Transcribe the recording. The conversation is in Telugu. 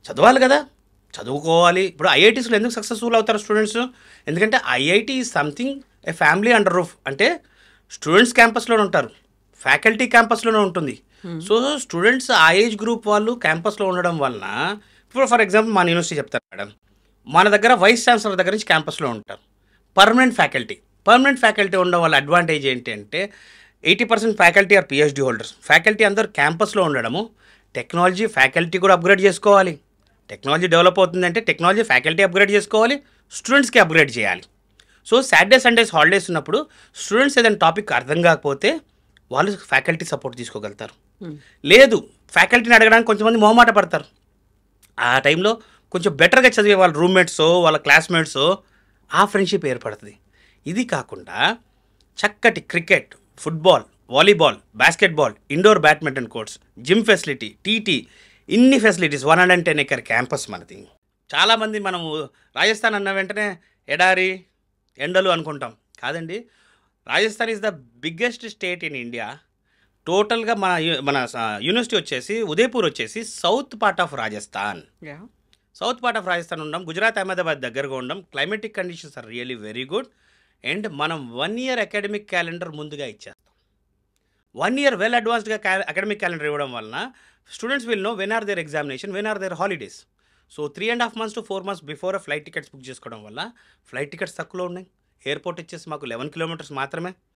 చదవాలి కదా, చదువుకోవాలి. ఇప్పుడు ఐఐటీస్లో ఎందుకు సక్సెస్ఫుల్ అవుతారు స్టూడెంట్స్? ఎందుకంటే IIT is something A family under roof. అంటే స్టూడెంట్స్ క్యాంపస్లోనే ఉంటారు, ఫ్యాకల్టీ క్యాంపస్లోనే ఉంటుంది. సో స్టూడెంట్స్ ఆ ఏజ్ గ్రూప్ వాళ్ళు క్యాంపస్లో ఉండడం వలన, ఇప్పుడు ఫర్ ఎగ్జాంపుల్ మన యూనివర్సిటీ చెప్తారు మేడం, మన దగ్గర వైస్ ఛాన్సలర్ దగ్గర నుంచి క్యాంపస్లో ఉంటారు పర్మనెంట్ ఫ్యాకల్టీ. పర్మనెంట్ ఫ్యాకల్టీ ఉండడం వల్ల అడ్వాంటేజ్ ఏంటి అంటే 80% faculty are PhD holders. Faculty అందరూ క్యాంపస్లో ఉండడము. టెక్నాలజీ ఫ్యాకల్టీ కూడా అప్గ్రేడ్ చేసుకోవాలి. టెక్నాలజీ డెవలప్ అవుతుందంటే టెక్నాలజీ ఫ్యాకల్టీ అప్గ్రేడ్ చేసుకోవాలి, స్టూడెంట్స్కి అప్గ్రేడ్ చేయాలి. సో సాటర్డే సండేస్ హాలిడేస్ ఉన్నప్పుడు స్టూడెంట్స్ ఏదైనా టాపిక్ అర్థం కాకపోతే వాళ్ళు ఫ్యాకల్టీ సపోర్ట్ తీసుకోగలుగుతారు. లేదు, ఫ్యాకల్టీని అడగడానికి కొంతమంది మొహమాట పడతారు. ఆ టైంలో కొంచెం బెటర్గా చదివే వాళ్ళ రూమ్మేట్సో వాళ్ళ క్లాస్మేట్సో ఆ ఫ్రెండ్షిప్ ఏర్పడుతుంది. ఇది కాకుండా చక్కటి cricket, football, volleyball, basketball, indoor badminton courts, gym facility, TT, ఇన్ని ఫెసిలిటీస్ 110 ఎకర్ క్యాంపస్ మనది. చాలామంది మనము రాజస్థాన్ అన్న వెంటనే ఎడారి ఎండలు అనుకుంటాం. కాదండి, Rajasthan is the biggest state in India. టోటల్గా మన యూనివర్సిటీ వచ్చేసి ఉదయపూర్ వచ్చేసి south part of Rajasthan. South part of Rajasthan ఉండడం, గుజరాత్ అహ్మదాబాద్ దగ్గరగా ఉండడం, climatic conditions are really very good. And మనం 1 year అకాడమిక్ క్యాలెండర్ ముందుగా ఇచ్చేస్తాం. 1 year వెల్ అడ్వాన్స్డ్గా అకాడమిక్ క్యాలెండర్ ఇవ్వడం వలన students will know when are there examination, when are there holidays. So 3.5 months to 4 months before flight tickets book చేసుకోవడం వల్ల ఫ్లైట్ టికెట్స్ తక్కువలో ఉన్నాయి. ఎయిర్పోర్ట్ వచ్చేసి మాకు 11 kilometers మాత్రమే.